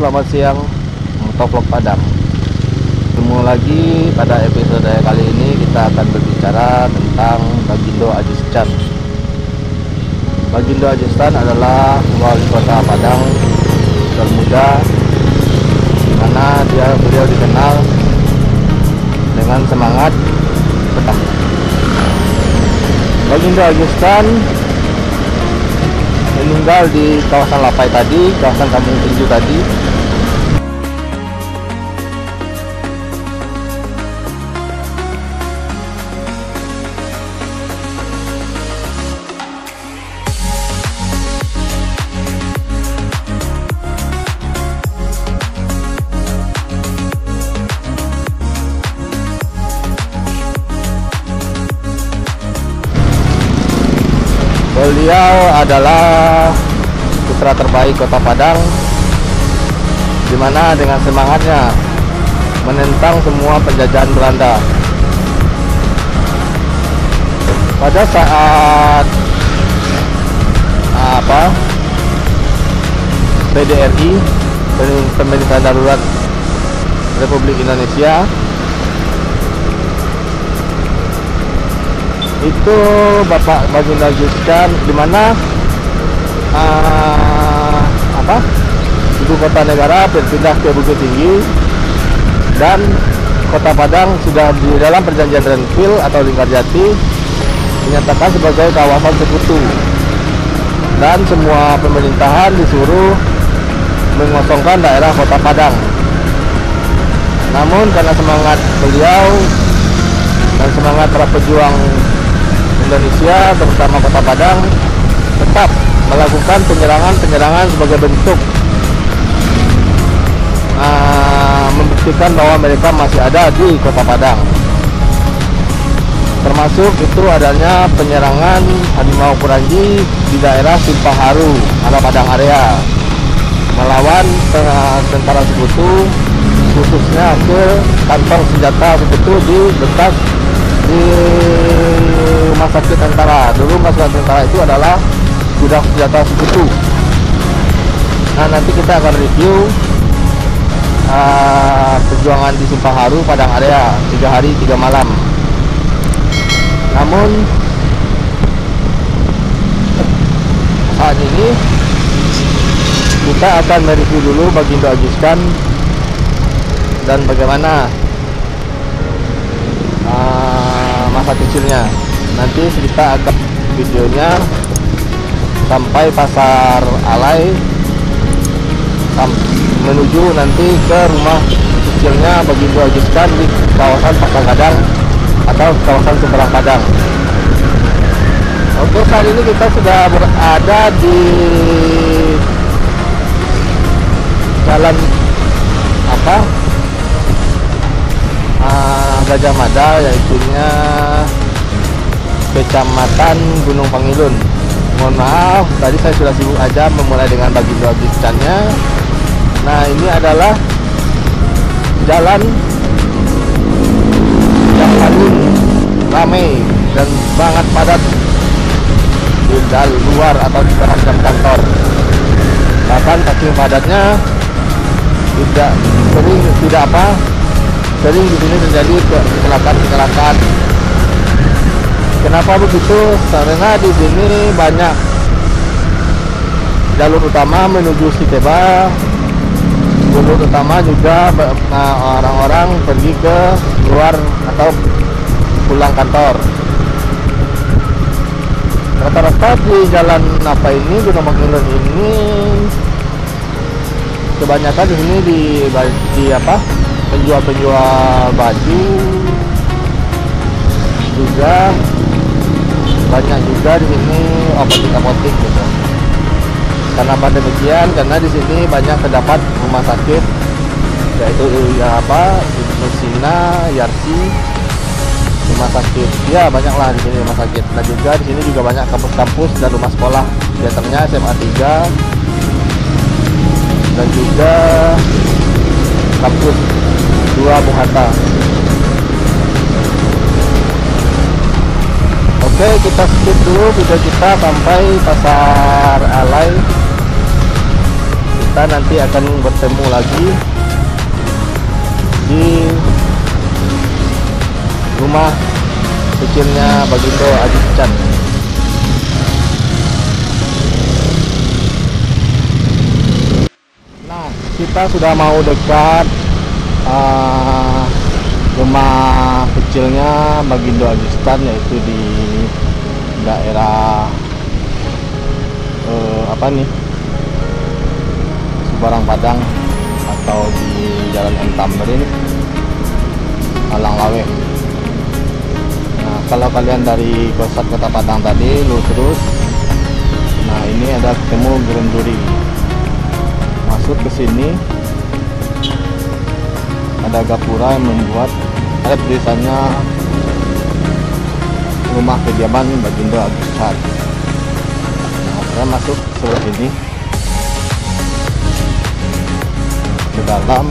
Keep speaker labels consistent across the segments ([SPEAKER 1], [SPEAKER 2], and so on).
[SPEAKER 1] selamat siang Motovlog Padang. Ketemu lagi pada episode kali ini kita akan berbicara tentang Bagindo Aziz Can. Bagindo Aziz Can adalah wali kota Padang termuda, di mana beliau dikenal dengan semangat petang. Bagindo Aziz Can meninggal di kawasan Lapai tadi, kawasan Kampung Tinju tadi. Beliau adalah putra terbaik kota Padang, di mana dengan semangatnya menentang semua penjajahan Belanda. Pada saat PDRI, Pemerintahan Darurat Republik Indonesia, itu Bapak Bagindo Aziz Can, di mana ibu kota negara berpindah ke Bukit Tinggi, dan kota Padang sudah di dalam perjanjian Renville atau Linggarjati dinyatakan sebagai kawasan sekutu, dan semua pemerintahan disuruh mengosongkan daerah kota Padang. Namun karena semangat beliau dan semangat para pejuang Indonesia, terutama kota Padang, tetap melakukan penyerangan sebagai bentuk membuktikan bahwa mereka masih ada di kota Padang. Termasuk itu adanya penyerangan harimau Kuranji di daerah Simpaharu, arah Padang area, melawan tentara sekutu, khususnya ke kantong senjata sekutu di bekas di rumah sakit tentara. Dulu rumah sakit tentara itu adalah gudang senjata sekutu. Nah, nanti kita akan review perjuangan di Simpaharu, Padang area, 3 hari 3 malam. Namun saat ini kita akan mereview dulu Bagindo Aziz Can dan bagaimana masa kecilnya. Nanti kita akan videonya sampai pasar Alai, menuju nanti ke rumah kecilnya Bagindo Aziz Can di kawasan Pasar Gadang atau kawasan seberang Padang. Oke, saat ini kita sudah berada di jalan Gajah Mada, yaitunya Kecamatan Gunung Pangilun. Mohon maaf, tadi saya sudah sibuk aja memulai dengan Bagindo Aziz Can-nya. Nah, ini adalah jalan yang paling ramai dan sangat padat di luar atau di dalam kantor. Bahkan saking padatnya sering di sini terjadi kecelakaan. Kenapa begitu? Karena di sini banyak jalur utama menuju Siteba, jalur utama juga orang-orang pergi ke luar atau pulang kantor. Rata-rata di jalan Gunung Pangilun ini, kebanyakan di sini penjual baju, juga banyak juga di sini apotek gitu. Kenapa demikian? Karena di sini banyak terdapat rumah sakit, yaitu Ibnu Sina, Yarsi, rumah sakit. Ya, banyaklah di sini rumah sakit. Dan juga di sini juga banyak kampus-kampus dan rumah sekolah, biasanya SMA 3 dan juga kampus 2 Bung Hatta. Oke, kita skip dulu video kita sampai pasar Alai. kita nanti akan bertemu lagi di rumah kecilnya Bagindo Aziz Chan. Nah, kita sudah mau dekat rumah kecilnya Bagindo Aziz Chan, yaitu di daerah Sebarang Padang atau di Jalan M Tamrin, Alang Lawe. Nah, kalau kalian dari Kota Padang tadi lurus terus, nah ini ada ketemu Gerenduri. Masuk ke sini ada gapura yang membuat ada tulisannya rumah kediaman Bagindo Aziz Chan. Nah, saya masuk seperti ini ke dalam,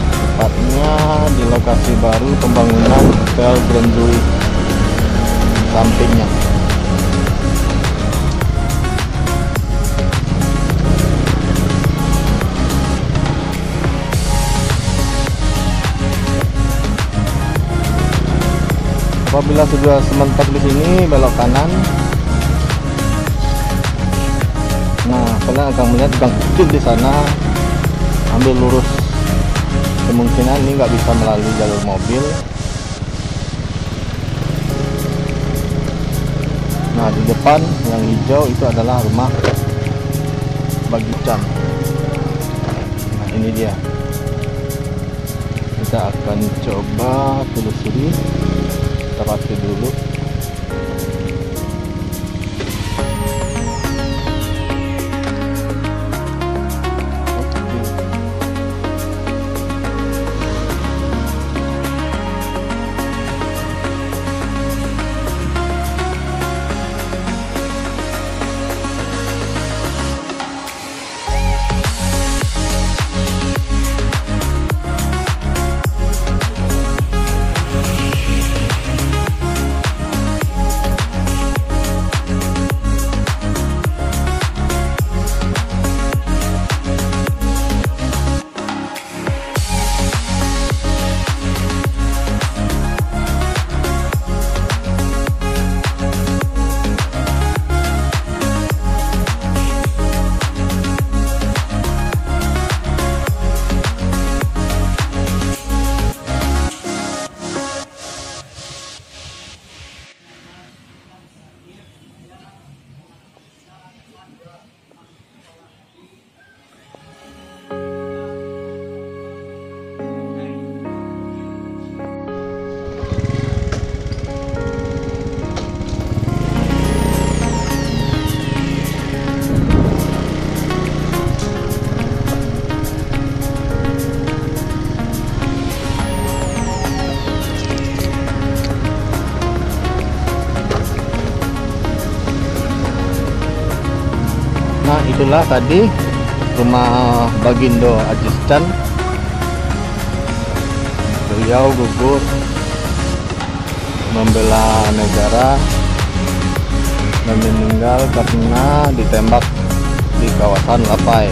[SPEAKER 1] tepatnya di lokasi baru pembangunan Hotel Gerenduri sampingnya. Apabila sudah sementak di sini, belok kanan. Nah, kalian akan melihat gang kecil di sana. Ambil lurus. Kemungkinan ini nggak bisa melalui jalur mobil. Nah, di depan yang hijau itu adalah rumah Bagindo Chan. Nah, ini dia. Kita akan coba telusuri. Kita parkir dulu. Nah, itulah tadi rumah Bagindo Aziz Chan. Beliau gugur membela negara dan meninggal karena ditembak di kawasan Lapai.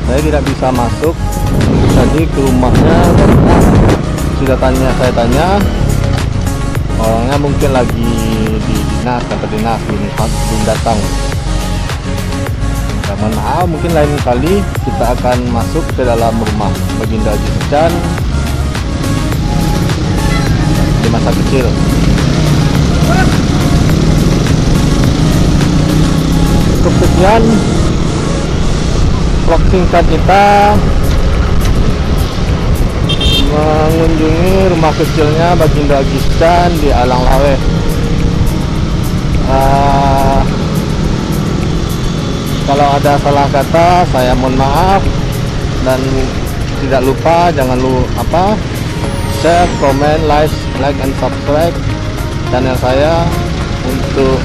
[SPEAKER 1] Saya tidak bisa masuk tadi ke rumahnya karena saya tanya orangnya mungkin lagi di dinas, kantor dinas, belum datang. Mohon maaf, mungkin lain kali kita akan masuk ke dalam rumah Bagindo Aziz Chan di masa kecil. Cukup sekian vlog singkat kita mengunjungi rumah kecilnya Bagindo Aziz Chan di Alang Lawe. Kalau ada salah kata, saya mohon maaf, dan tidak lupa jangan share, comment, like and subscribe channel saya untuk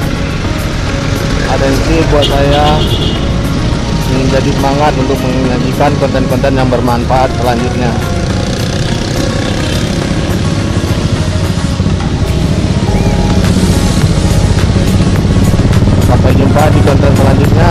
[SPEAKER 1] atensi buat saya menjadi semangat untuk menyajikan konten-konten yang bermanfaat selanjutnya. Sampai jumpa di konten selanjutnya.